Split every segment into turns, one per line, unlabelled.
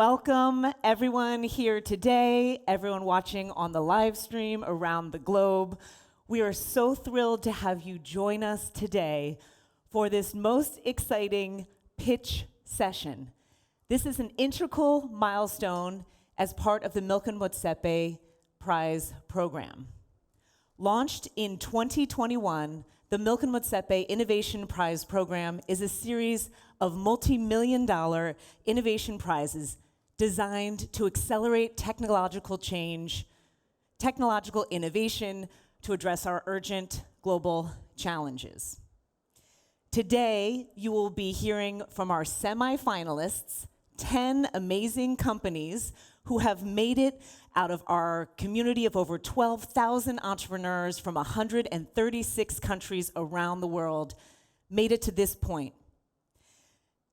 Welcome everyone here today, everyone watching on the live stream around the globe. We are so thrilled to have you join us today for this most exciting pitch session. This is an integral milestone as part of the Milken-Motsepe Prize program. Launched in 2021, the Milken-Motsepe Innovation Prize program is a series of multi-million-dollar innovation prizes designed to accelerate technological change, technological innovation to address our urgent global challenges. Today, you will be hearing from our semi-finalists, 10 amazing companies who have made it out of our community of over 12,000 entrepreneurs from 136 countries around the world, made it to this point.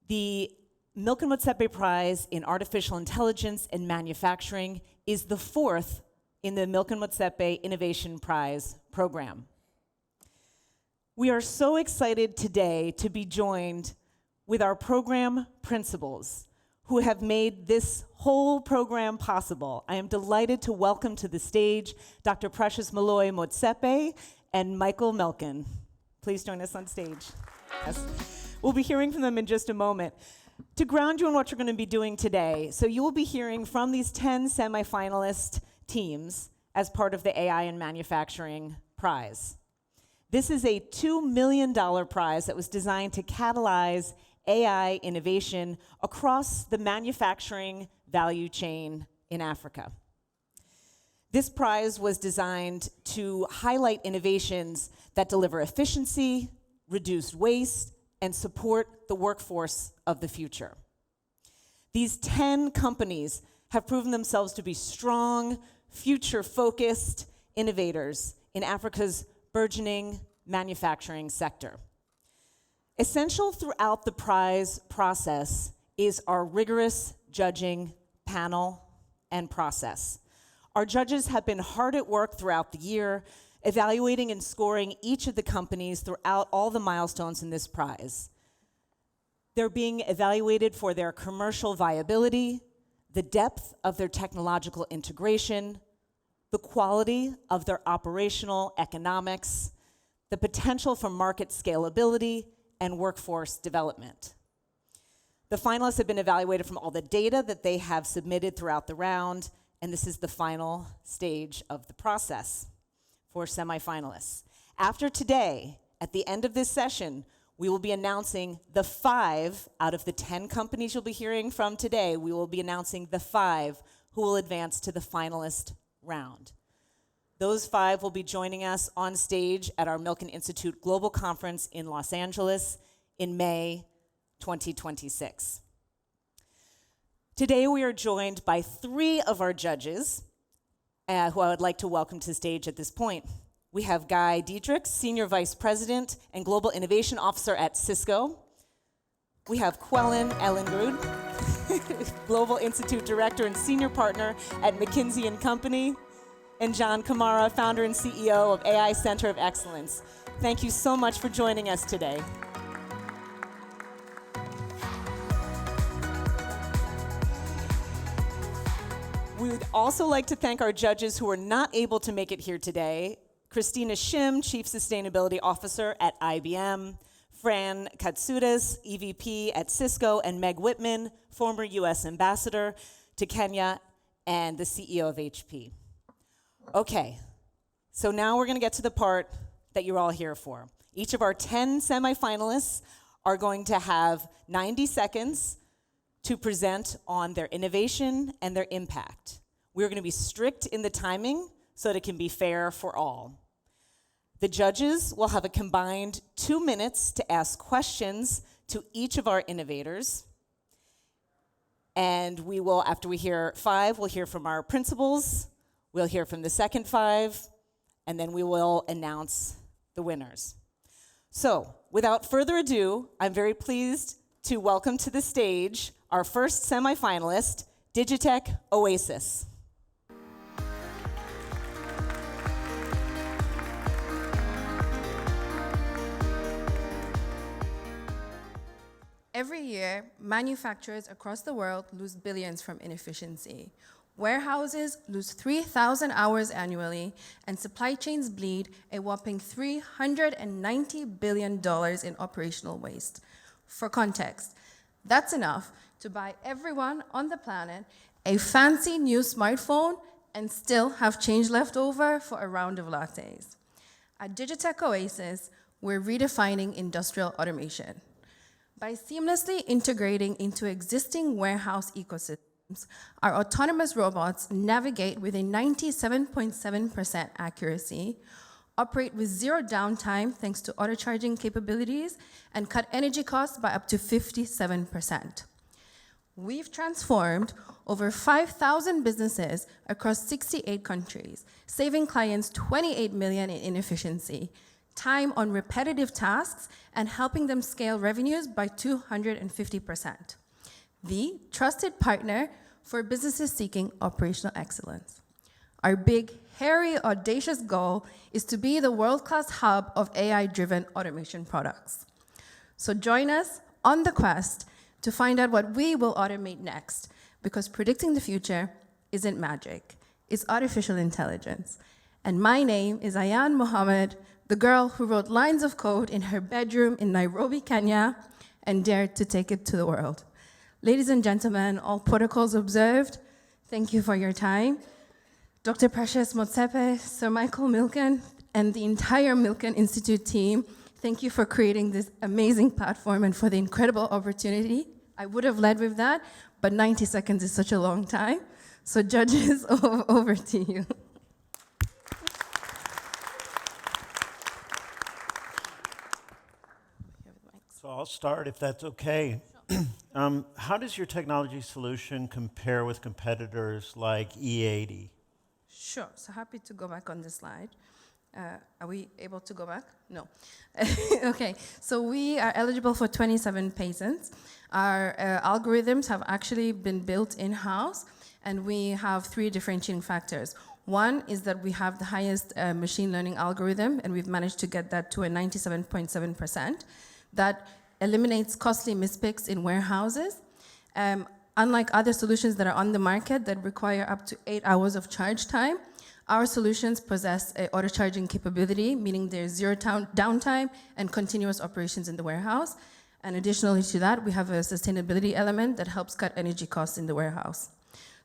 The Milken-Motsepe Prize in Artificial Intelligence and Manufacturing is the fourth in the Milken-Motsepe Innovation Prize program. We are so excited today to be joined with our program principals who have made this whole program possible. I am delighted to welcome to the stage Dr. Precious Malloy Motsepe and Michael Milken. Please join us on stage. Yes. We'll be hearing from them in just a moment. To ground you in what you're going to be doing today, so you will be hearing from these 10 semi-finalist teams as part of the AI and Manufacturing Prize. This is a $2 million prize that was designed to catalyze AI innovation across the manufacturing value chain in Africa. This prize was designed to highlight innovations that deliver efficiency, reduce waste, and support the workforce of the future. These 10 companies have proven themselves to be strong, future-focused innovators in Africa's burgeoning manufacturing sector. Essential throughout the prize process is our rigorous judging panel and process. Our judges have been hard at work throughout the year, evaluating and scoring each of the companies throughout all the milestones in this prize. They're being evaluated for their commercial viability, the depth of their technological integration, the quality of their operational economics, the potential for market scalability, and workforce development. The finalists have been evaluated from all the data that they have submitted throughout the round, and this is the final stage of the process for semi-finalists. After today, at the end of this session, we will be announcing the 5 out of the 10 companies you'll be hearing from today. We will be announcing the 5 who will advance to the finalist round. Those 5 will be joining us on stage at our Milken Institute Global Conference in Los Angeles in May 2026. Today we are joined by 3 of our judges who I would like to welcome to the stage at this point. We have Guy Diedrich, Senior Vice President and Global Innovation Officer at Cisco. We have Quellen Ellengrud, Global Institute Director and Senior Partner at McKinsey & Company, and John Kamara, Founder and CEO of AI Center of Excellence. Thank you so much for joining us today. We would also like to thank our judges who are not able to make it here today. Christina Shim, Chief Sustainability Officer at IBM, Fran Katsoudas, EVP at Cisco, and Meg Whitman, former US Ambassador to Kenya and the CEO of HP. Okay, so now we're gonna get to the part that you're all here for. Each of our 10 semi-finalists are going to have 90 seconds to present on their innovation and their impact. We're gonna be strict in the timing so that it can be fair for all. The judges will have a combined 2 minutes to ask questions to each of our innovators. And we will, after we hear 5, we'll hear from our principals, we'll hear from the second 5, and then we will announce the winners. So, without further ado, I'm very pleased to welcome to the stage our first semi-finalist, Digitech Oasis.
Every year, manufacturers across the world lose billions from inefficiency. Warehouses lose 3,000 hours annually, and supply chains bleed a whopping $390 billion in operational waste. For context, that's enough to buy everyone on the planet a fancy new smartphone and still have change left over for a round of lattes. At Digitech Oasis, we're redefining industrial automation. By seamlessly integrating into existing warehouse ecosystems, our autonomous robots navigate with a 97.7% accuracy, operate with zero downtime thanks to auto-charging capabilities, and cut energy costs by up to 57%. We've transformed over 5,000 businesses across 68 countries, saving clients $28 million in inefficiency, time on repetitive tasks, and helping them scale revenues by 250%. The trusted partner for businesses seeking operational excellence. Our big, hairy, audacious goal is to be the world-class hub of AI-driven automation products. So join us on the quest to find out what we will automate next, because predicting the future isn't magic, it's artificial intelligence. And my name is Ayan Mohammed, the girl who wrote lines of code in her bedroom in Nairobi, Kenya, and dared to take it to the world. Ladies and gentlemen, all protocols observed, thank you for your time. Dr. Precious Motsepe, Sir Michael Milken, and the entire Milken Institute team, thank you for creating this amazing platform and for the incredible opportunity. I would have led with that, but 90 seconds is such a long time. So judges, over to you.
So I'll start if that's okay. How does your technology solution compare with competitors like E80?
Sure, so happy to go back on the slide. Are we able to go back? No. Okay, so we are eligible for 27 patents. Our algorithms have actually been built in-house, and we have 3 differentiating factors. One is that we have the highest machine learning algorithm, and we've managed to get that to a 97.7%. That eliminates costly mispicks in warehouses. Unlike other solutions that are on the market that require up to 8 hours of charge time, our solutions possess an auto-charging capability, meaning there's zero downtime and continuous operations in the warehouse. And additionally to that, we have a sustainability element that helps cut energy costs in the warehouse.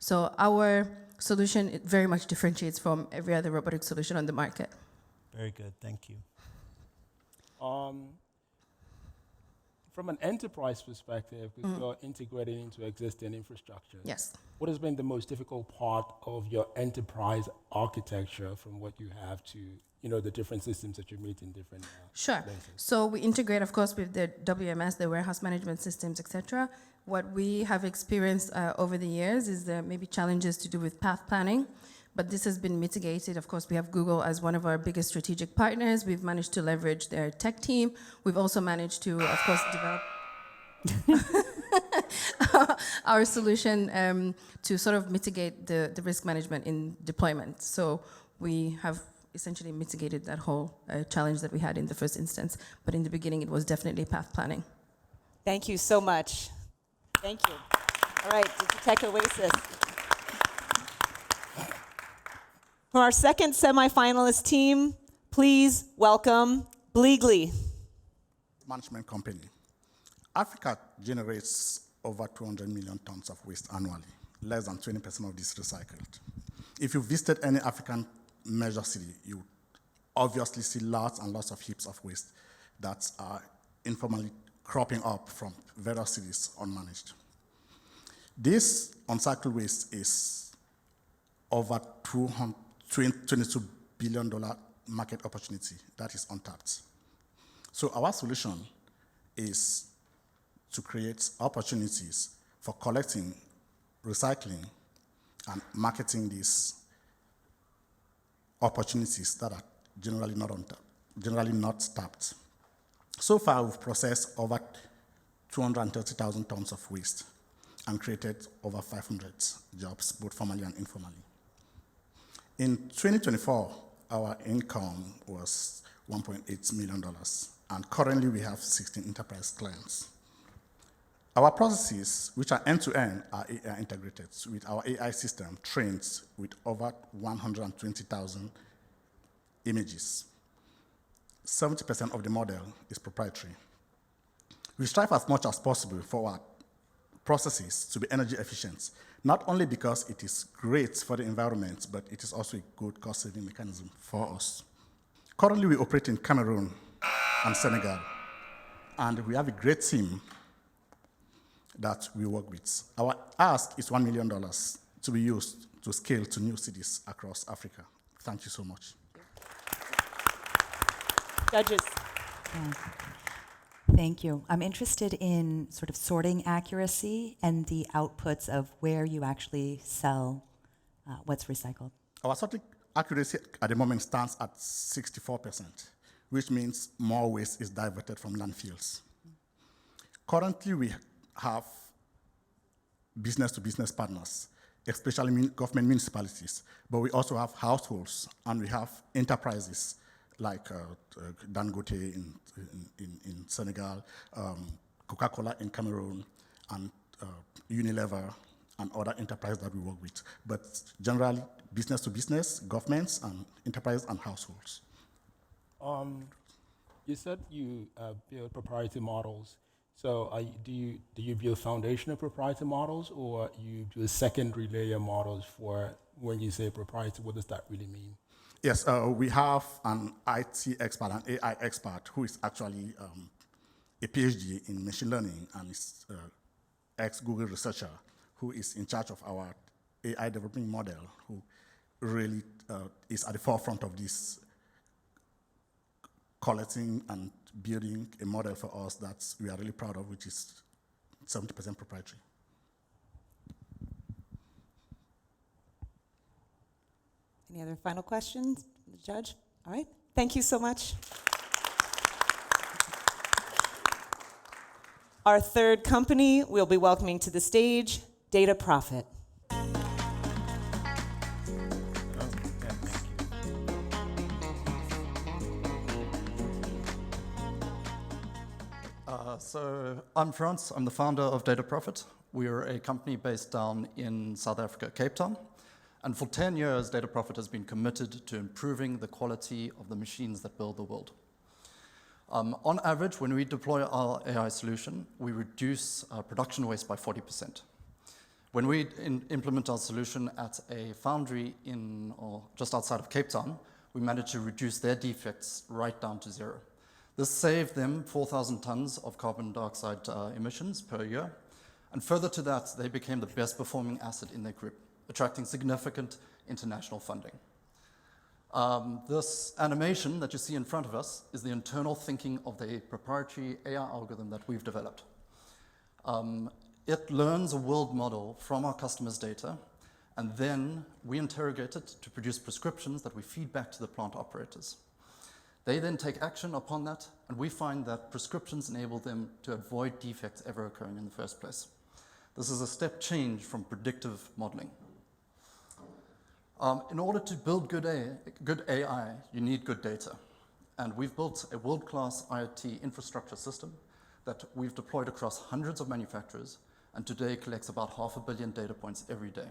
So our solution, it very much differentiates from every other robotic solution on the market.
Very good, thank you.
From an enterprise perspective, because you're integrating into existing infrastructure.
Yes.
What has been the most difficult part of your enterprise architecture from what you have to, the different systems that you meet in different
Sure.
places?
So we integrate, of course, with the WMS, the warehouse management systems, etc. What we have experienced over the years is maybe challenges to do with path planning, but this has been mitigated. Of course, we have Google as one of our biggest strategic partners. We've managed to leverage their tech team. We've also managed to, of course, develop our solution to sort of mitigate the risk management in deployment. So we have essentially mitigated that whole challenge that we had in the first instance. But in the beginning, it was definitely path planning.
Thank you so much. Thank you. All right, Digitech Oasis. For our second semi-finalist team, please welcome Bleagley.
Management company. Africa generates over 200 million tons of waste annually. Less than 20% of this recycled. If you visited any African major city, you obviously see lots and lots of heaps of waste that are informally cropping up from various cities unmanaged. This uncycled waste is over $22 billion market opportunity that is untapped. So our solution is to create opportunities for collecting, recycling, and marketing these opportunities that are generally not tapped. So far, we've processed over 230,000 tons of waste and created over 500 jobs, both formally and informally. In 2024, our income was $1.8 million, and currently we have 16 enterprise clients. Our processes, which are end-to-end, are AI integrated with our AI system trained with over 120,000 images. 70% of the model is proprietary. We strive as much as possible for our processes to be energy efficient, not only because it is great for the environment, but it is also a good cost-saving mechanism for us. Currently, we operate in Cameroon and Senegal, and we have a great team that we work with. Our ask is $1 million to be used to scale to new cities across Africa. Thank you so much.
Judges.
Thank you. I'm interested in sort of sorting accuracy and the outputs of where you actually sell what's recycled.
Our sorting accuracy at the moment stands at 64%, which means more waste is diverted from landfills. Currently, we have business-to-business partners, especially government municipalities, but we also have households, and we have enterprises like Dangote in Senegal, Coca-Cola in Cameroon, and Unilever, and other enterprises that we work with. But generally, business-to-business, governments, and enterprise and households.
You said you build proprietary models. So do you build foundational proprietary models, or you do secondary layer models for when you say proprietary? What does that really mean?
Yes, we have an IT expert, an AI expert, who is actually a PhD in machine learning and is ex-Google researcher, who is in charge of our AI developing model, who really is at the forefront of this, collecting and building a model for us that we are really proud of, which is 70% proprietary.
Any other final questions, Judge? All right, thank you so much. Our third company we'll be welcoming to the stage, DataProphet.
So I'm Frans, I'm the founder of DataProphet. We are a company based down in South Africa, Cape Town. And for 10 years, DataProphet has been committed to improving the quality of the machines that build the world. On average, when we deploy our AI solution, we reduce production waste by 40%. When we implement our solution at a foundry in or just outside of Cape Town, we managed to reduce their defects right down to zero. This saved them 4,000 tons of carbon dioxide emissions per year. And further to that, they became the best performing asset in their group, attracting significant international funding. This animation that you see in front of us is the internal thinking of the proprietary AI algorithm that we've developed. It learns a world model from our customers' data, and then we interrogate it to produce prescriptions that we feed back to the plant operators. They then take action upon that, and we find that prescriptions enable them to avoid defects ever occurring in the first place. This is a step change from predictive modeling. In order to build good AI, you need good data. And we've built a world-class IoT infrastructure system that we've deployed across hundreds of manufacturers, and today collects about 500 million data points every day.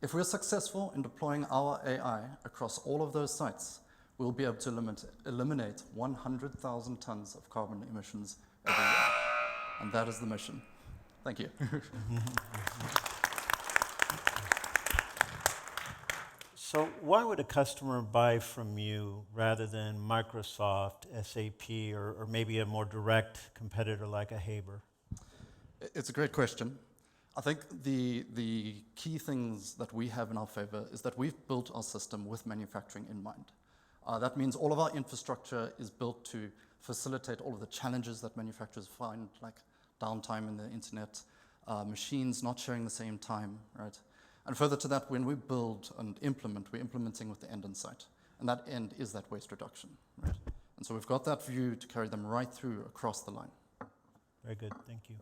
If we're successful in deploying our AI across all of those sites, we'll be able to eliminate 100,000 tons of carbon emissions every year. And that is the mission. Thank you.
So why would a customer buy from you rather than Microsoft, SAP, or maybe a more direct competitor like a Haber?
It's a great question. I think the key things that we have in our favor is that we've built our system with manufacturing in mind. That means all of our infrastructure is built to facilitate all of the challenges that manufacturers find, like downtime in the internet, machines not sharing the same time, right? And further to that, when we build and implement, we're implementing with the end in sight. And that end is that waste reduction, right? And so we've got that view to carry them right through across the line.
Very good, thank you.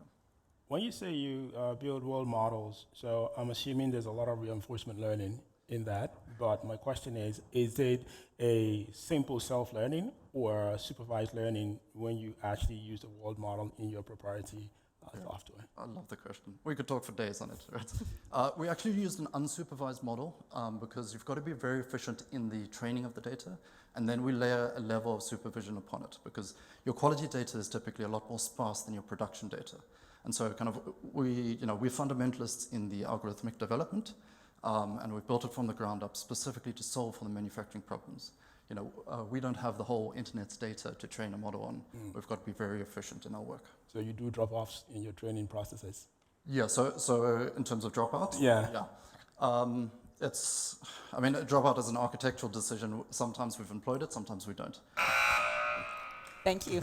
When you say you build world models, so I'm assuming there's a lot of reinforcement learning in that, but my question is it a simple self-learning or supervised learning when you actually use the world model in your proprietary software?
I love the question. We could talk for days on it. Right? We actually used an unsupervised model because you've got to be very efficient in the training of the data, and then we layer a level of supervision upon it because your quality data is typically a lot more sparse than your production data. And so kind of we're fundamentalists in the algorithmic development, and we've built it from the ground up specifically to solve for the manufacturing problems. We don't have the whole internet's data to train a model on. We've got to be very efficient in our work.
So you do drop-offs in your training processes?
Yeah, so in terms of dropout?
Yeah.
A dropout is an architectural decision. Sometimes we've employed it, sometimes we don't.
Thank you.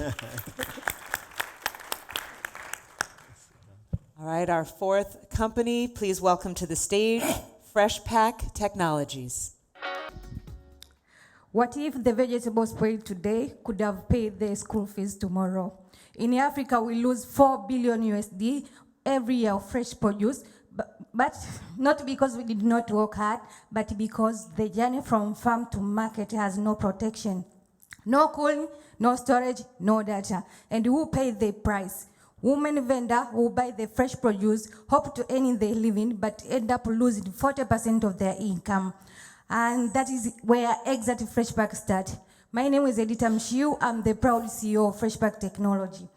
All right, our fourth company, please welcome to the stage, Freshpack Technologies.
What if the vegetables paid today could have paid their school fees tomorrow? In Africa, we lose 4 billion USD every year of fresh produce, but not because we did not work hard, but because the journey from farm to market has no protection. No cooling, no storage, no data. And who paid the price? Women vendor who buy the fresh produce, hope to earn their living, but end up losing 40% of their income. And that is where Exit Freshpack started. My name is Edita Mshiu. I'm the proud CEO of Freshpack Technology.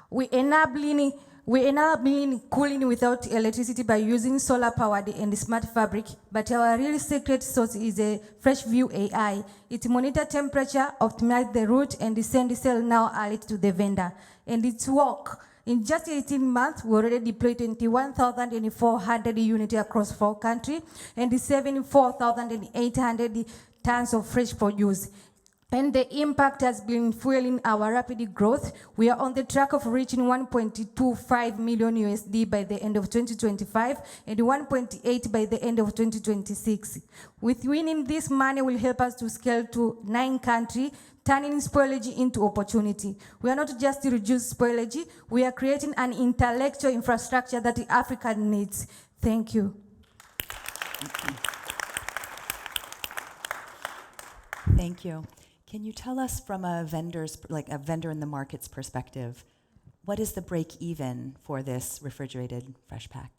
We enabling cooling without electricity by using solar-powered and smart fabric, but our real secret sauce is a FreshView AI. It monitors temperature, optimizes the route, and sends sell now alert to the vendor. And it's work. In just 18 months, we already deployed 21,400 units across 4 countries and 74,800 tons of fresh produce. And the impact has been fueling our rapid growth. We are on the track of reaching 1.25 million USD by the end of 2025 and 1.8 by the end of 2026. With winning this money will help us to scale to 9 countries, turning spoilage into opportunity. We are not just to reduce spoilage, we are creating an intellectual infrastructure that Africa needs. Thank you.
Thank you. Can you tell us from a vendor in the market's perspective, what is the break even for this refrigerated fresh pack?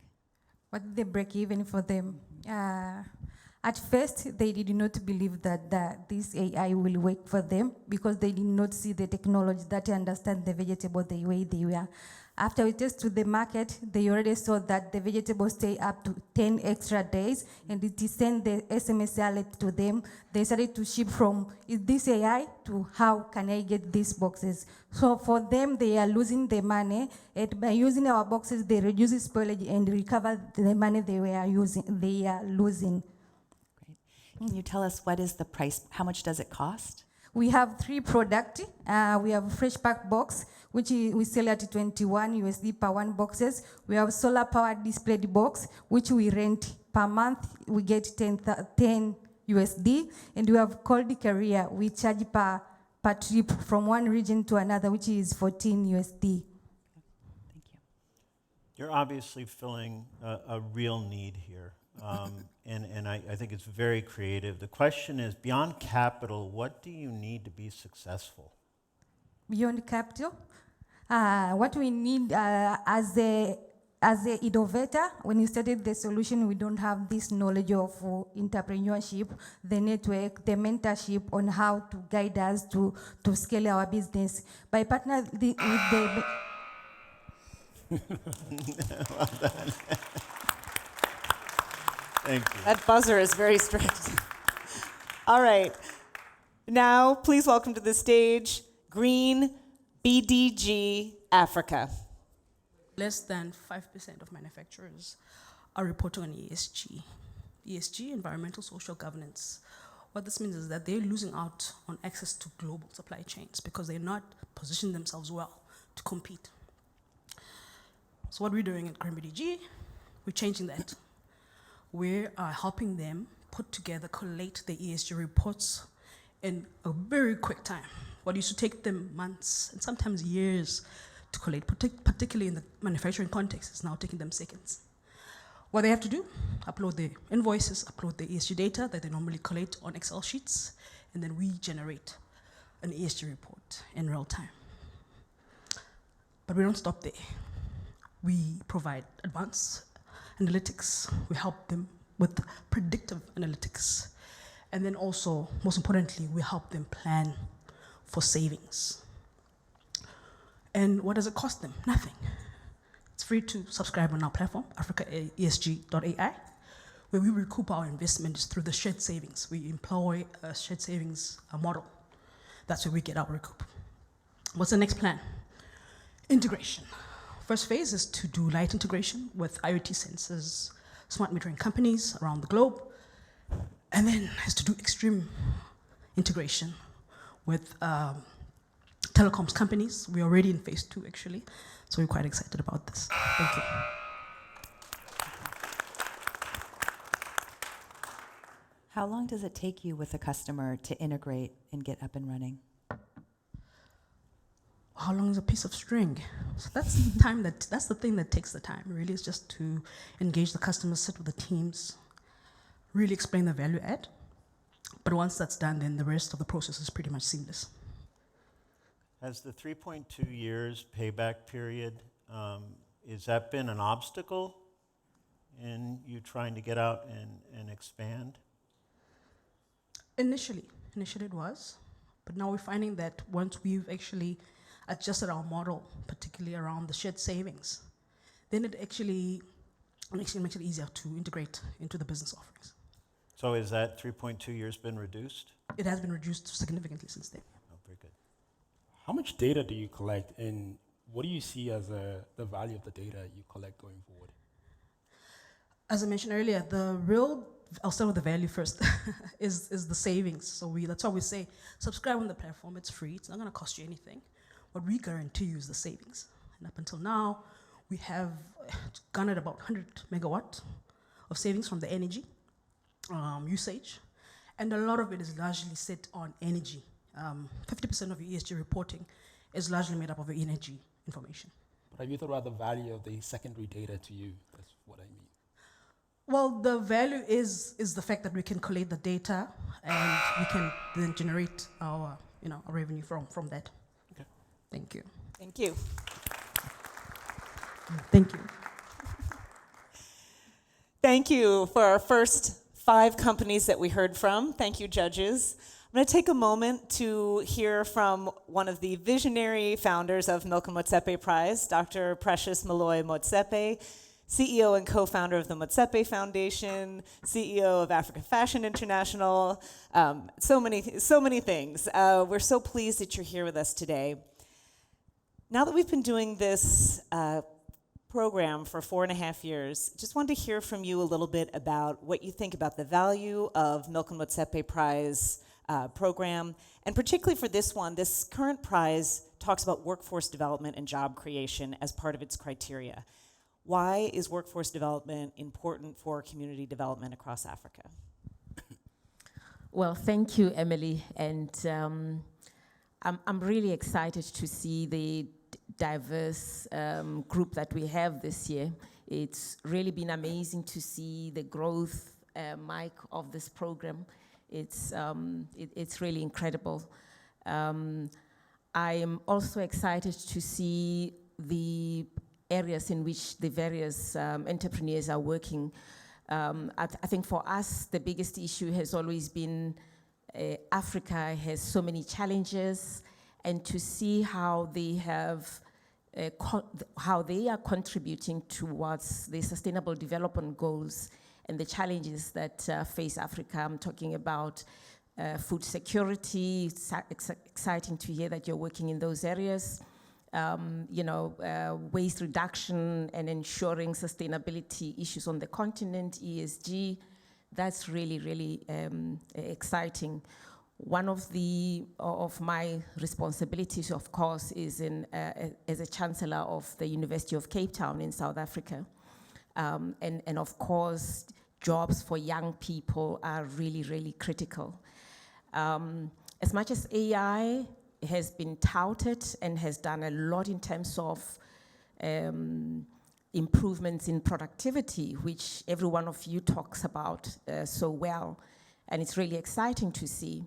What is the break even for them? At first, they did not believe that this AI will work for them because they did not see the technology that understand the vegetable the way they were. After we tested the market, they already saw that the vegetables stay up to 10 extra days, and it sent the SMS alert to them. They started to ship from, is this AI, to how can I get these boxes? So for them, they are losing the money, and by using our boxes, they reduce spoilage and recover the money they are losing.
Can you tell us what is the price? How much does it cost?
We have 3 products. We have a fresh pack box, which we sell at 21 USD per 1 boxes. We have solar powered displayed box, which we rent per month. We get 10 USD. And we have cold carrier. We charge per trip from one region to another, which is 14 USD.
Thank you.
You're obviously filling a real need here. And I think it's very creative. The question is, beyond capital, what do you need to be successful?
Beyond capital, what we need as an innovator, when you started the solution, we don't have this knowledge of entrepreneurship, the network, the mentorship on how to guide us to scale our business. By partnering with the...
Well done. Thank you.
That buzzer is very strict. All right. Now, please welcome to the stage GreenBDG Africa.
Less than 5% of manufacturers are reporting on ESG. ESG, environmental social governance. What this means is that they're losing out on access to global supply chains because they're not positioning themselves well to compete. So what we're doing at GreenBDG, we're changing that. We are helping them put together, collate the ESG reports in a very quick time. What used to take them months and sometimes years to collate, particularly in the manufacturing context, is now taking them seconds. What they have to do, upload the invoices, upload the ESG data that they normally collate on Excel sheets, and then we generate an ESG report in real time. But we don't stop there. We provide advanced analytics. We help them with predictive analytics. And then also, most importantly, we help them plan for savings. And what does it cost them? Nothing. It's free to subscribe on our platform, africaesg.ai, where we recoup our investments through the shared savings. We employ a shared savings model. That's where we get our recoup. What's the next plan? Integration. First phase is to do light integration with IoT sensors, smart metering companies around the globe, and then is to do extreme integration with telecoms companies. We're already in phase 2, actually, so we're quite excited about this. Thank you.
How long does it take you with a customer to integrate and get up and running?
How long is a piece of string? So that's the time that's the thing that takes the time, really, is just to engage the customers, sit with the teams, really explain the value add. But once that's done, then the rest of the process is pretty much seamless.
Has the 3.2 years payback period, has that been an obstacle in you trying to get out and expand?
Initially it was, but now we're finding that once we've actually adjusted our model, particularly around the shared savings, then it actually makes it easier to integrate into the business offerings.
So is that 3.2 years been reduced?
It has been reduced significantly since then.
Oh, very good.
How much data do you collect, and what do you see as the value of the data you collect going forward?
As I mentioned earlier, I'll start with the value first, is the savings. So that's why we say, subscribe on the platform, it's free, it's not gonna cost you anything. What we guarantee you is the savings. And up until now, we have garnered about 100 megawatt of savings from the energy usage. And a lot of it is largely set on energy. 50% of your ESG reporting is largely made up of your energy information.
But have you thought about the value of the secondary data to you? That's what I mean.
Well, the value is the fact that we can collate the data and we can then generate our revenue from that.
Okay.
Thank you.
Thank you.
Thank you.
Thank you for our first 5 companies that we heard from. Thank you, judges. I'm going to take a moment to hear from one of the visionary founders of Milken-Motsepe Prize, Dr. Precious Moloi Motsepe, CEO and co-founder of the Motsepe Foundation, CEO of Africa Fashion International, so many things. We're so pleased that you're here with us today. Now that we've been doing this program for 4.5 years, just wanted to hear from you a little bit about what you think about the value of Milken-Motsepe Prize program, and particularly for this one, this current prize talks about workforce development and job creation as part of its criteria. Why is workforce development important for community development across Africa?
Well, thank you, Emily, and I'm really excited to see the diverse group that we have this year. It's really been amazing to see the growth, Mike, of this program. It's really incredible. I am also excited to see the areas in which the various entrepreneurs are working. I think for us, the biggest issue has always been Africa has so many challenges, and to see how they have how they are contributing towards the sustainable development goals and the challenges that face Africa. I'm talking about food security. It's exciting to hear that you're working in those areas. Waste reduction and ensuring sustainability issues on the continent, ESG. That's really, really exciting. One of my responsibilities, of course, is as a chancellor of the University of Cape Town in South Africa. And of course, jobs for young people are really, really critical. As much as AI has been touted and has done a lot in terms of improvements in productivity, which every one of you talks about so well, and it's really exciting to see.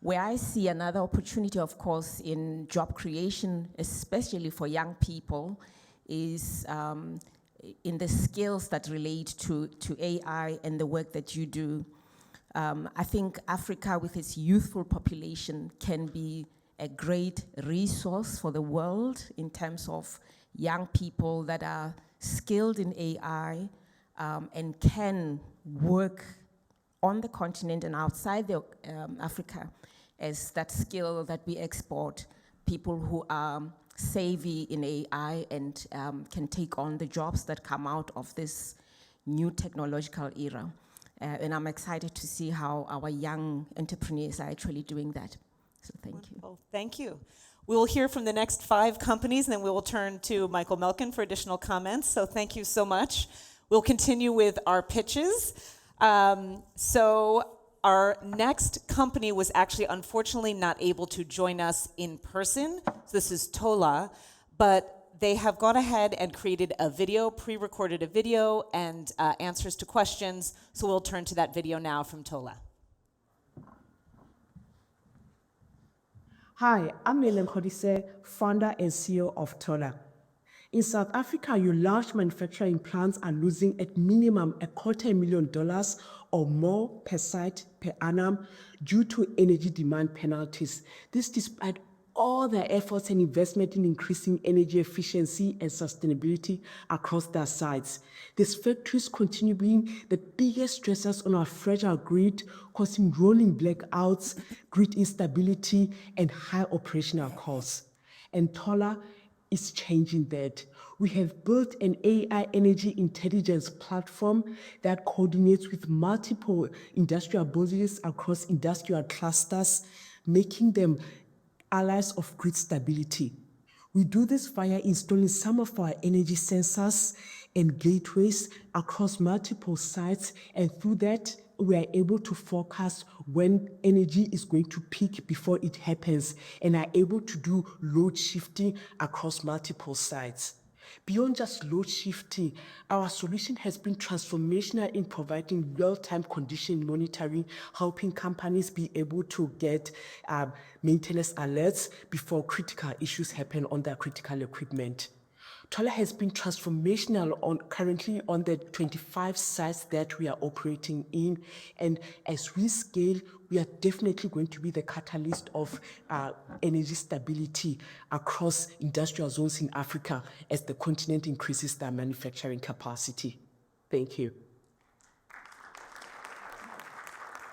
Where I see another opportunity, of course, in job creation, especially for young people, is in the skills that relate to AI and the work that you do. I think Africa, with its youthful population, can be a great resource for the world in terms of young people that are skilled in AI and can work on the continent and outside Africa as that skill that we export, people who are savvy in AI and can take on the jobs that come out of this new technological era. And I'm excited to see how our young entrepreneurs are actually doing that. So thank you.
Thank you. We will hear from the next 5 companies, and then we will turn to Michael Milken for additional comments. So thank you so much. We'll continue with our pitches. So our next company was actually unfortunately not able to join us in person. So this is Tola, but they have gone ahead and created a video, pre-recorded a video and answers to questions. So we'll turn to that video now from Tola.
Hi, I'm Milken-Motsepe, founder and CEO of Tola. In South Africa, your large manufacturing plants are losing at minimum $250,000 or more per site per annum due to energy demand penalties. This despite all their efforts and investment in increasing energy efficiency and sustainability across their sites. These factories continue being the biggest stressors on our fragile grid, causing rolling blackouts, grid instability, and high operational costs. And Tola is changing that. We have built an AI energy intelligence platform that coordinates with multiple industrial bodies across industrial clusters, making them allies of grid stability. We do this via installing some of our energy sensors and gateways across multiple sites, and through that, we are able to forecast when energy is going to peak before it happens, and are able to do load shifting across multiple sites. Beyond just load shifting, our solution has been transformational in providing real-time condition monitoring, helping companies be able to get maintenance alerts before critical issues happen on their critical equipment. Tola has been transformational currently on the 25 sites that we are operating in, and as we scale, we are definitely going to be the catalyst of energy stability across industrial zones in Africa as the continent increases their manufacturing capacity. Thank you.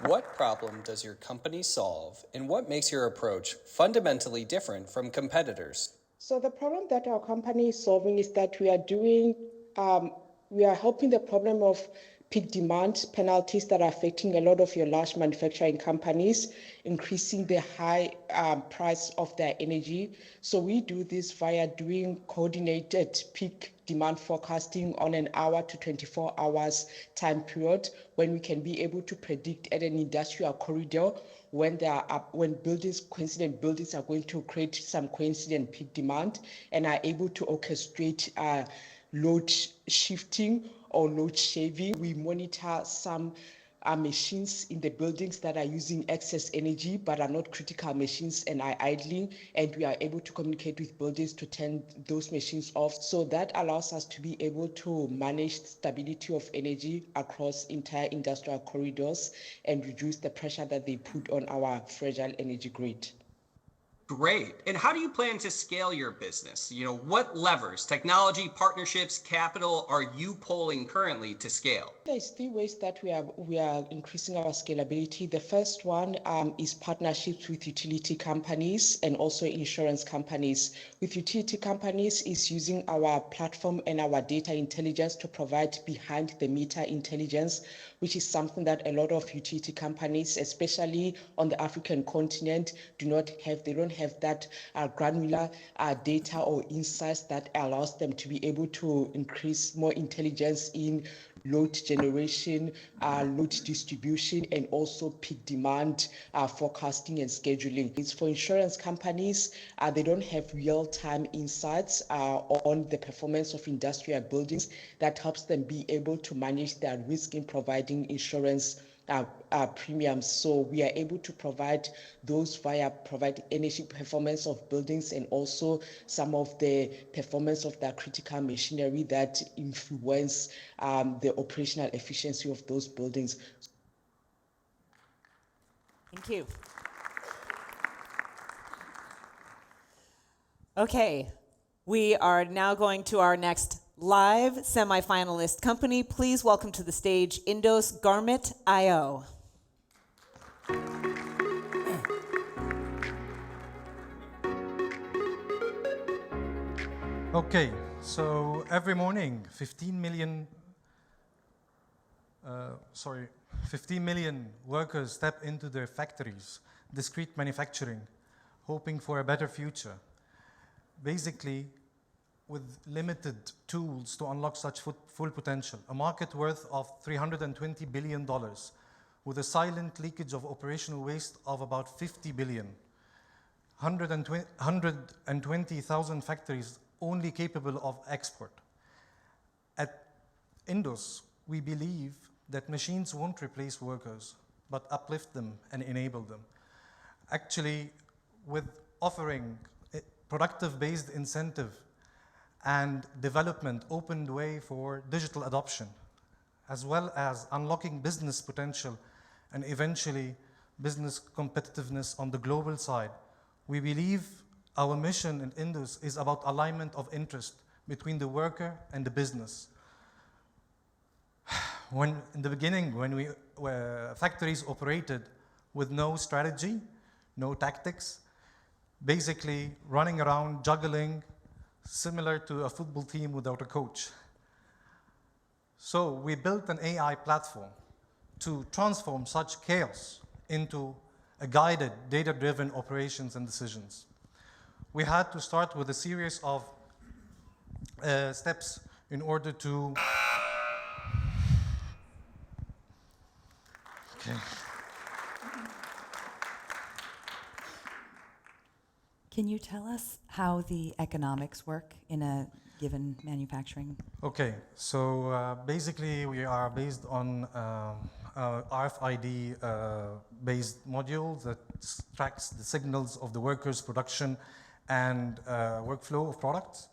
What problem does your company solve, and what makes your approach fundamentally different from competitors?
So the problem that our company is solving is that we are helping the problem of peak demand penalties that are affecting a lot of your large manufacturing companies, increasing the high price of their energy. So we do this via doing coordinated peak demand forecasting on an hour to 24 hours time period, when we can be able to predict at an industrial corridor when coincident buildings are going to create some coincident peak demand, and are able to orchestrate load shifting or load shaving. We monitor some machines in the buildings that are using excess energy but are not critical machines and are idling, and we are able to communicate with buildings to turn those machines off. So that allows us to be able to manage stability of energy across entire industrial corridors and reduce the pressure that they put on our fragile energy grid.
Great. And how do you plan to scale your business? What levers, technology, partnerships, capital are you pulling currently to scale?
There's 3 ways that we are increasing our scalability. The first one is partnerships with utility companies and also insurance companies. With utility companies is using our platform and our data intelligence to provide behind the meter intelligence, which is something that a lot of utility companies, especially on the African continent, do not have. They don't have that granular data or insights that allows them to be able to increase more intelligence in load generation, load distribution, and also peak demand forecasting and scheduling. It's for insurance companies. They don't have real-time insights on the performance of industrial buildings that helps them be able to manage their risk in providing insurance premiums. So we are able to provide those provide energy performance of buildings and also some of the performance of the critical machinery that influence the operational efficiency of those buildings.
Thank you. Okay, we are now going to our next live semi-finalist company. Please welcome to the stage Indos Garment IO.
Okay, so every morning, 15 million workers step into their factories, discrete manufacturing, hoping for a better future. Basically, with limited tools to unlock such full potential, a market worth of $320 billion, with a silent leakage of operational waste of about 50 billion, 120,000 factories only capable of export. At Indos, we believe that machines won't replace workers, but uplift them and enable them. Actually, with offering productive-based incentive and development opened way for digital adoption, as well as unlocking business potential and eventually business competitiveness on the global side. We believe our mission in Indos is about alignment of interest between the worker and the business. In the beginning, when factories operated with no strategy, no tactics, basically running around juggling, similar to a football team without a coach. So we built an AI platform to transform such chaos into a guided, data-driven operations and decisions. We had to start with a series of steps in order to... Okay.
Can you tell us how the economics work in a given manufacturing?
Okay, so basically we are based on RFID based module that tracks the signals of the workers' production and workflow of products.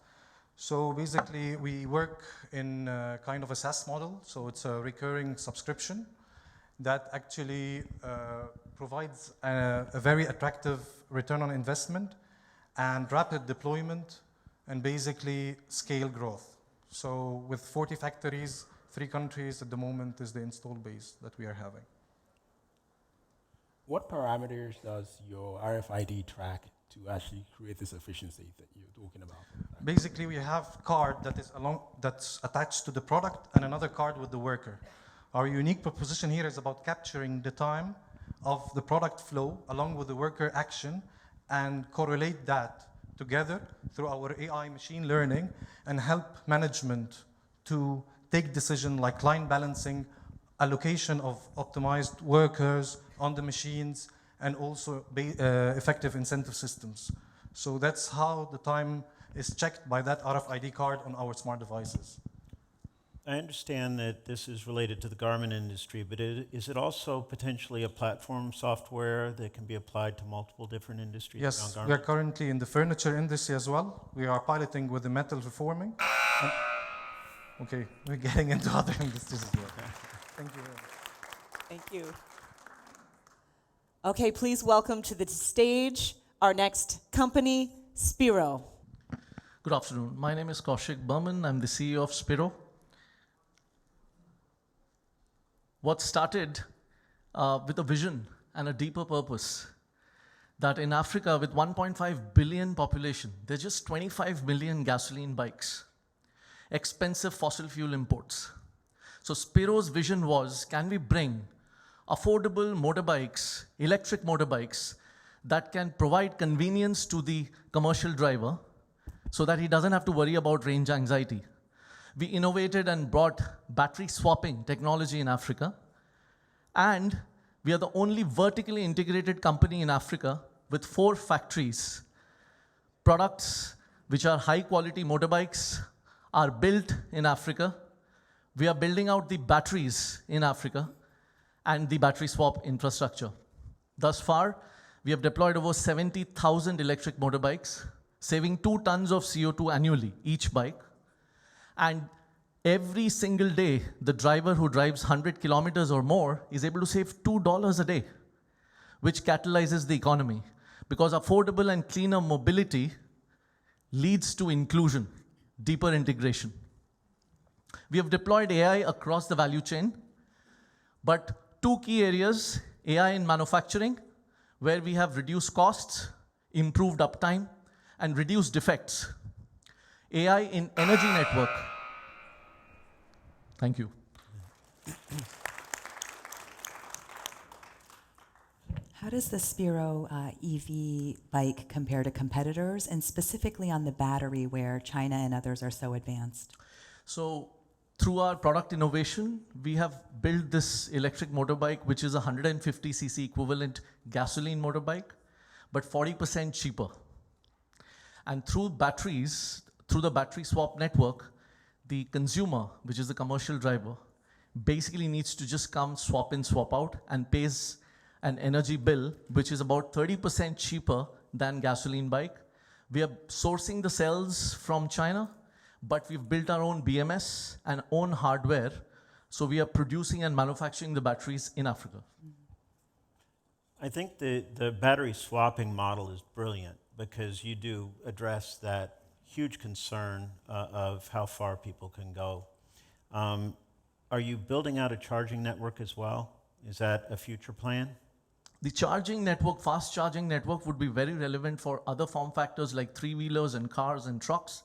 So basically we work in kind of a SaaS model, so it's a recurring subscription that actually provides a very attractive return on investment and rapid deployment and basically scale growth. So with 40 factories, 3 countries at the moment is the installed base that we are having.
What parameters does your RFID track to actually create this efficiency that you're talking about?
Basically, we have a card that's attached to the product and another card with the worker. Our unique proposition here is about capturing the time of the product flow along with the worker action and correlate that together through our AI machine learning and help management to take decisions like line balancing, allocation of optimized workers on the machines, and also effective incentive systems. So that's how the time is checked by that RFID card on our smart devices.
I understand that this is related to the garment industry, but is it also potentially a platform software that can be applied to multiple different industries?
Yes, we are currently in the furniture industry as well. We are piloting with the metal reforming. Okay, we're getting into other industries as well. Thank you.
Thank you. Okay, please welcome to the stage our next company, Spiro.
Good afternoon. My name is Kaushik Burman. I'm the CEO of Spiro. What started with a vision and a deeper purpose that in Africa, with 1.5 billion population, there's just 25 million gasoline bikes, expensive fossil fuel imports. So Spiro's vision was, can we bring affordable motorbikes, electric motorbikes, that can provide convenience to the commercial driver so that he doesn't have to worry about range anxiety. We innovated and brought battery swapping technology in Africa. And we are the only vertically integrated company in Africa with 4 factories. Products which are high quality motorbikes are built in Africa. We are building out the batteries in Africa. and the battery swap infrastructure. Thus far, we have deployed over 70,000 electric motorbikes, saving 2 tons of CO2 annually, each bike. And every single day, the driver who drives 100 kilometers or more is able to save $2 a day, which catalyzes the economy. Because affordable and cleaner mobility leads to inclusion, deeper integration. We have deployed AI across the value chain, but 2 key areas, AI in manufacturing, where we have reduced costs, improved uptime, and reduced defects. AI in energy network. Thank you.
How does the Spiro EV bike compare to competitors, and specifically on the battery where China and others are so advanced?
So through our product innovation, we have built this electric motorbike, which is a 150cc equivalent gasoline motorbike, but 40% cheaper. And through batteries, through the battery swap network, the consumer, which is the commercial driver, basically needs to just come swap in, swap out, and pays an energy bill, which is about 30% cheaper than gasoline bike. We are sourcing the cells from China, but we've built our own BMS and own hardware, so we are producing and manufacturing the batteries in Africa.
I think the battery swapping model is brilliant because you do address that huge concern of how far people can go. Are you building out a charging network as well? Is that a future plan?
The charging network, fast charging network, would be very relevant for other form factors like 3-wheelers and cars and trucks.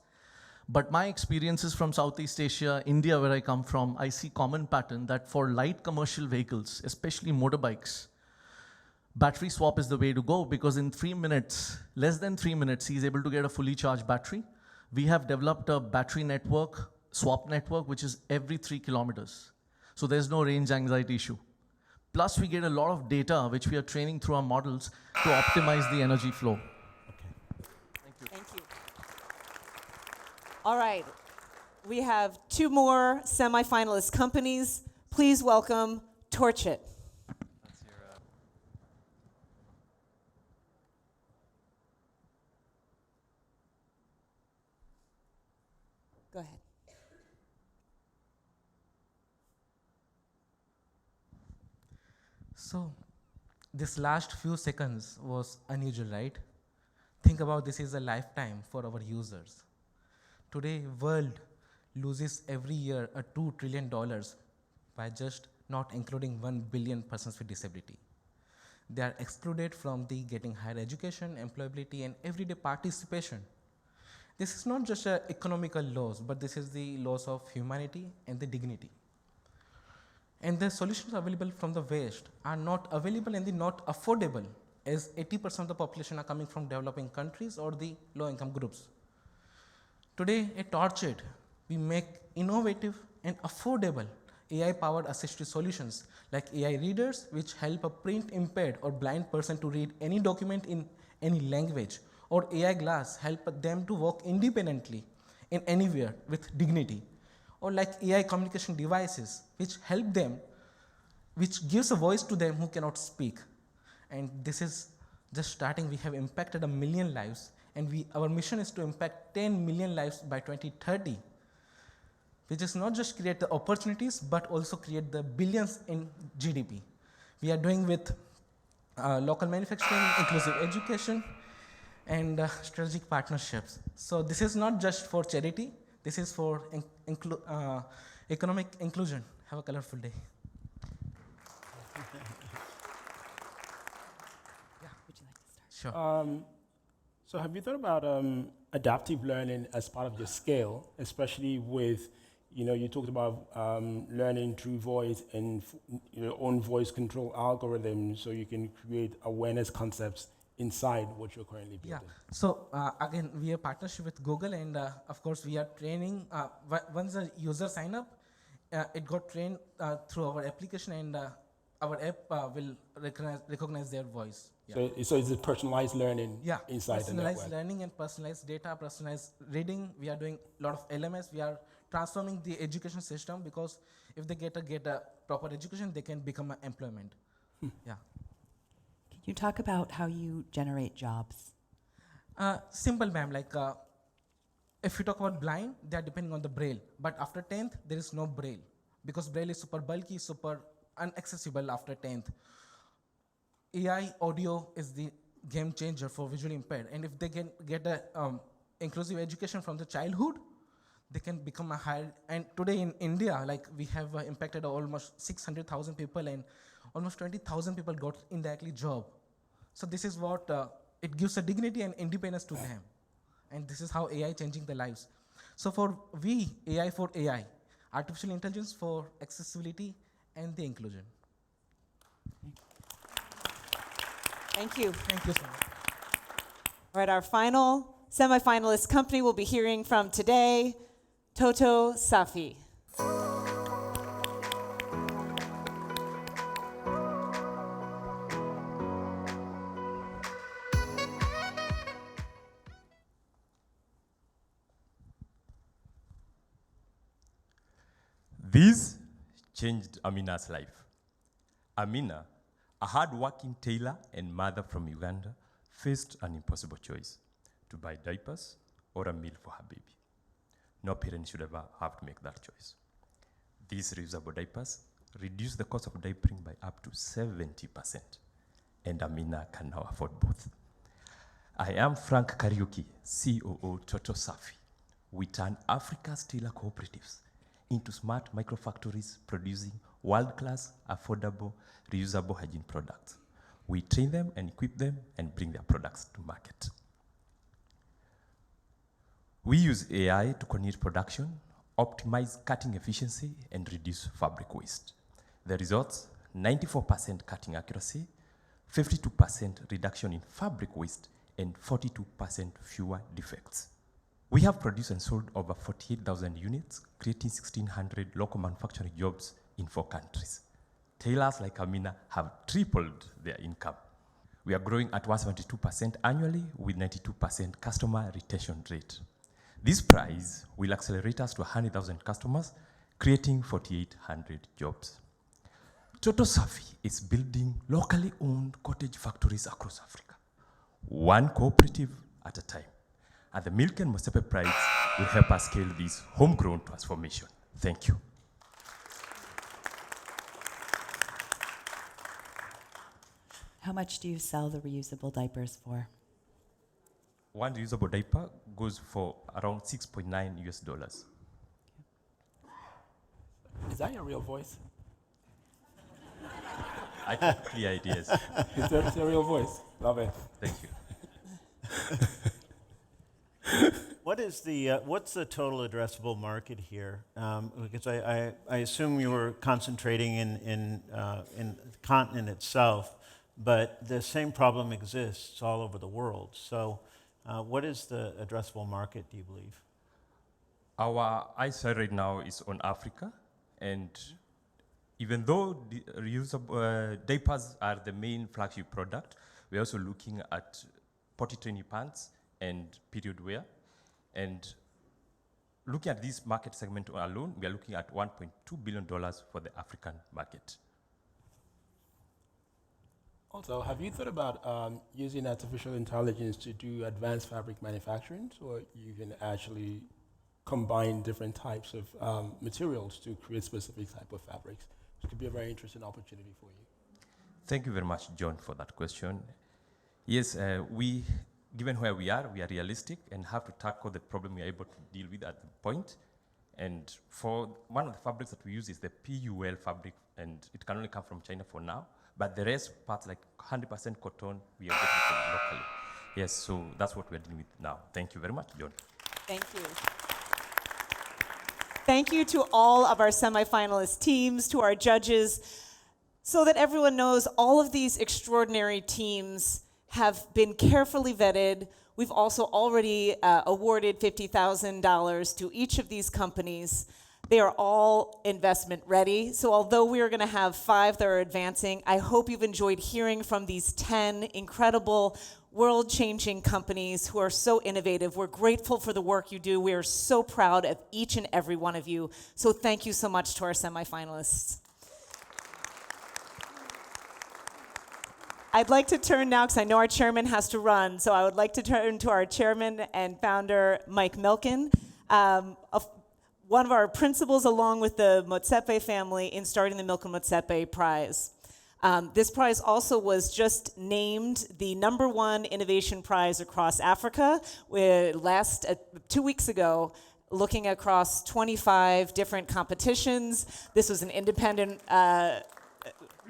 But my experiences from Southeast Asia, India, where I come from, I see common pattern that for light commercial vehicles, especially motorbikes, battery swap is the way to go, because in 3 minutes, less than 3 minutes, he's able to get a fully charged battery. We have developed a battery network, swap network, which is every 3 kilometers. So there's no range anxiety issue. Plus, we get a lot of data, which we are training through our models to optimize the energy flow.
Okay.
Thank you. All right. We have 2 more semi-finalist companies. Please welcome Torchit. Go ahead.
So, this last few seconds was unusual, right? Think about this is a lifetime for our users. Today, world loses every year a $2 trillion by just not including 1 billion persons with disability. They are excluded from the getting higher education, employability, and everyday participation. This is not just an economical loss, but this is the loss of humanity and the dignity. And the solutions available from the West are not available and not affordable, as 80% of the population are coming from developing countries or the low-income groups. Today at Torchit, we make innovative and affordable AI-powered assistive solutions like AI readers, which help a print-impaired or blind person to read any document in any language, or AI glass help them to walk independently in anywhere with dignity, or like AI communication devices, which help them, which gives a voice to them who cannot speak. And this is just starting. We have impacted 1 million lives, and our mission is to impact 10 million lives by 2030, which is not just create the opportunities, but also create the billions in GDP. We are doing with local manufacturing, inclusive education, and strategic partnerships. So this is not just for charity, this is for economic inclusion. Have a colorful day.
Yeah, would you like to start?
Sure.
So have you thought about adaptive learning as part of your scale, especially with, you talked about learning through voice and your own voice control algorithms, so you can create awareness concepts inside what you're currently building?
Yeah. So again, we have partnership with Google, and of course we are training. Once the user sign up, it got trained through our application, and our app will recognize their voice.
Yeah. So it's a personalized learning inside the network.
Personalized learning and personalized data, personalized reading. We are doing a lot of LMS. We are transforming the education system, because if they get a proper education, they can become an employment. Yeah.
Can you talk about how you generate jobs?
Simple, ma'am. Like, if you talk about blind, they are depending on the braille. But after 10th, there is no braille, because braille is super bulky, super inaccessible after 10th. AI audio is the game changer for visually impaired. And if they can get a inclusive education from the childhood, they can become a higher. And today in India, like, we have impacted almost 600,000 people, and almost 20,000 people got indirectly job. So this is what, it gives a dignity and independence to them. And this is how AI changing their lives. So for we, AI for AI, artificial intelligence for accessibility and the inclusion.
Thank you.
Thank you so much.
All right, our final semi-finalist company we'll be hearing from today, Toto Safi.
This changed Amina's life. Amina, a hard-working tailor and mother from Uganda, faced an impossible choice: to buy diapers or a meal for her baby. No parent should ever have to make that choice. These reusable diapers reduce the cost of diapering by up to 70%, and Amina can now afford both. I am Frank Kariuki, COO Toto Safi. We turn Africa's tailor cooperatives into smart microfactories producing world-class, affordable, reusable hygiene products. We train them and equip them and bring their products to market. We use AI to coordinate production, optimize cutting efficiency, and reduce fabric waste. The results: 94% cutting accuracy, 52% reduction in fabric waste, and 42% fewer defects. We have produced and sold over 48,000 units, creating 1,600 local manufacturing jobs in 4 countries. Tailors like Amina have tripled their income. We are growing at 172% annually with 92% customer retention rate. This prize will accelerate us to 100,000 customers, creating 4,800 jobs. Toto Safi is building locally owned cottage factories across Africa, one cooperative at a time. And the Milken-Motsepe Prize will help us scale this homegrown transformation. Thank you.
How much do you sell the reusable diapers for?
One reusable diaper goes for around $6.9 US.
Is that your real voice?
I have clear ideas.
Is that your real voice? Love it.
Thank you.
What's the total addressable market here? Because I assume you were concentrating in the continent itself, but the same problem exists all over the world. So what is the addressable market, do you believe?
Our eyesight right now is on Africa, and even though the reusable diapers are the main flagship product, we're also looking at potty training pants and period wear. And looking at this market segment alone, we are looking at $1.2 billion for the African market.
Also, have you thought about using artificial intelligence to do advanced fabric manufacturing, or you can actually combine different types of materials to create specific type of fabrics? It could be a very interesting opportunity for you.
Thank you very much, John, for that question. Yes, given where we are realistic and have to tackle the problem we are able to deal with at the point. And for one of the fabrics that we use is the PUL fabric, and it can only come from China for now. But the rest parts, like 100% cotton, we are getting from locally. Yes, so that's what we're dealing with now. Thank you very much, John.
Thank you. Thank you to all of our semifinalist teams, to our judges, so that everyone knows all of these extraordinary teams have been carefully vetted. We've also already awarded $50,000 to each of these companies. They are all investment ready. So although we are going to have 5 that are advancing, I hope you've enjoyed hearing from these 10 incredible world-changing companies who are so innovative. We're grateful for the work you do. We are so proud of each and every one of you. So thank you so much to our semifinalists. I'd like to turn now, because I know our chairman has to run, so I would like to turn to our chairman and founder, Mike Milken, one of our principals along with the Motsepe family in starting the Milken-Motsepe Prize. This prize also was just named the #1 innovation prize across Africa. 2 weeks ago, looking across 25 different competitions. This was an independent,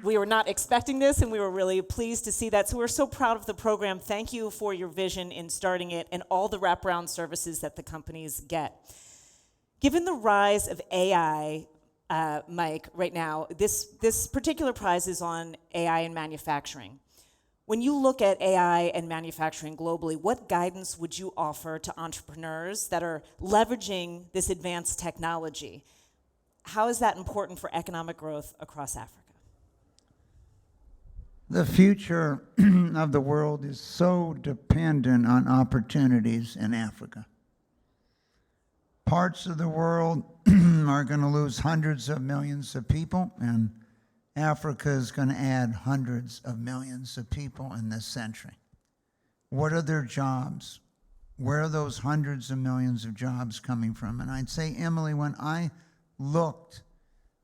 we were not expecting this, and we were really pleased to see that. So we're so proud of the program. Thank you for your vision in starting it and all the wraparound services that the companies get. Given the rise of AI, Mike, right now, this particular prize is on AI and manufacturing. When you look at AI and manufacturing globally, what guidance would you offer to entrepreneurs that are leveraging this advanced technology? How is that important for economic growth across Africa?
The future of the world is so dependent on opportunities in Africa. Parts of the world are going to lose hundreds of millions of people, and Africa is going to add hundreds of millions of people in this century. What are their jobs? Where are those hundreds of millions of jobs coming from? And I'd say, Emily, when I looked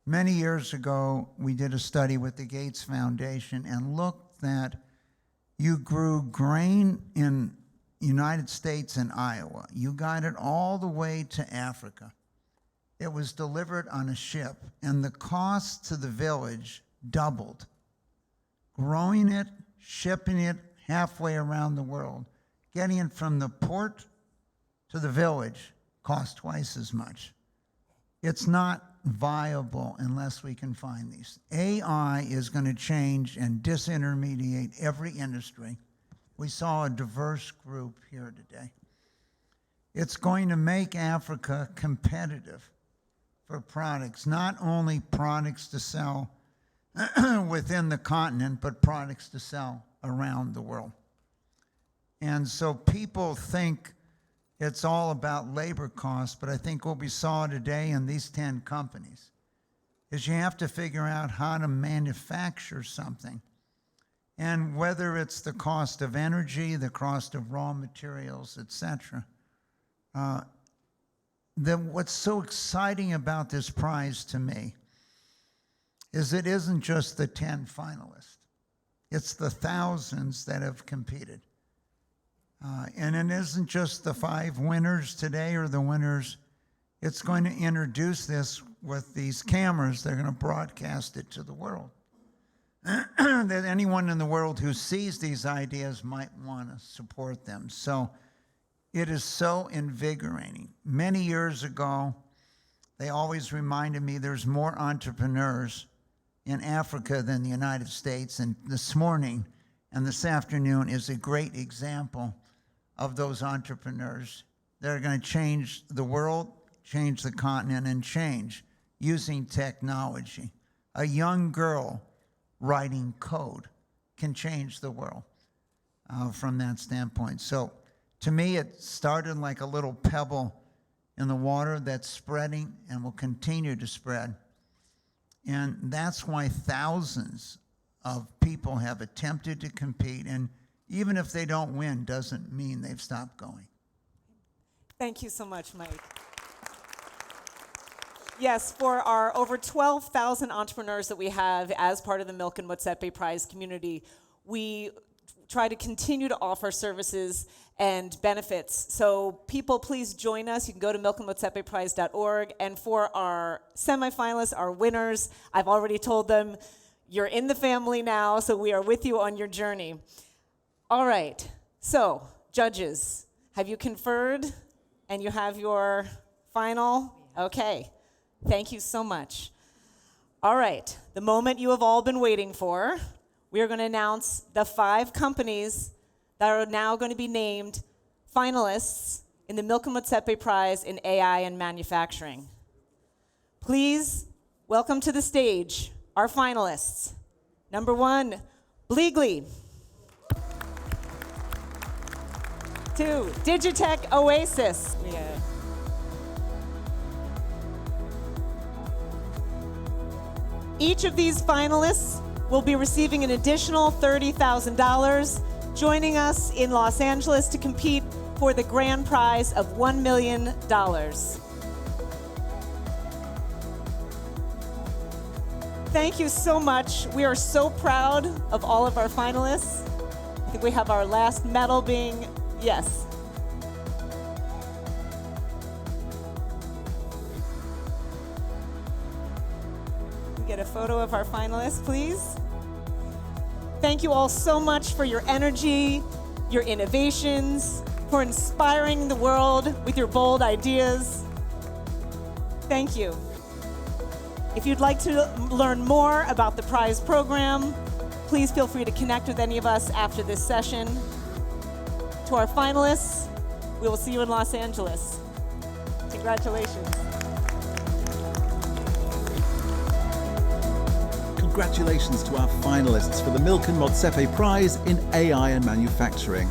many years ago, we did a study with the Gates Foundation and looked that you grew grain in United States and Iowa. You got it all the way to Africa. It was delivered on a ship, and the cost to the village doubled. Growing it, shipping it halfway around the world, getting it from the port to the village cost twice as much. It's not viable unless we can find these. AI is going to change and disintermediate every industry. We saw a diverse group here today. It's going to make Africa competitive for products, not only products to sell within the continent, but products to sell around the world. And so people think it's all about labor costs, but I think what we saw today in these 10 companies is you have to figure out how to manufacture something. And whether it's the cost of energy, the cost of raw materials, et cetera, what's so exciting about this prize to me is it isn't just the 10 finalists. It's the thousands that have competed. And it isn't just the 5 winners today or the winners. It's going to introduce this with these cameras. They're going to broadcast it to the world. That anyone in the world who sees these ideas might want to support them. So it is so invigorating. Many years ago, they always reminded me there's more entrepreneurs in Africa than the United States. And this morning and this afternoon is a great example of those entrepreneurs that are going to change the world, change the continent, and change using technology. A young girl writing code can change the world from that standpoint. So to me, it started like a little pebble in the water that's spreading and will continue to spread. And that's why thousands of people have attempted to compete, and even if they don't win, doesn't mean they've stopped going.
Thank you so much, Mike. Yes, for our over 12,000 entrepreneurs that we have as part of the Milken-Motsepe Prize community, we try to continue to offer services and benefits. So people, please join us. You can go to milkenmotsepeprize.org. And for our semifinalists, our winners, I've already told them, you're in the family now, so we are with you on your journey. All right, so judges, have you conferred and you have your final? Okay, thank you so much. All right, the moment you have all been waiting for, we are going to announce the 5 companies that are now going to be named finalists in the Milken-Motsepe Prize in AI and Manufacturing. Please welcome to the stage our finalists. Number 1, Bleagley. to Digitech Oasis. Each of these finalists will be receiving an additional $30,000, joining us in Los Angeles to compete for the grand prize of $1 million. Thank you so much. We are so proud of all of our finalists. I think we have our last medal being, yes. Can we get a photo of our finalists, please? Thank you all so much for your energy, your innovations, for inspiring the world with your bold ideas. Thank you. If you'd like to learn more about the prize program, please feel free to connect with any of us after this session. To our finalists, we will see you in Los Angeles. Congratulations.
Congratulations to our finalists for the Milken-Motsepe Prize in AI and Manufacturing.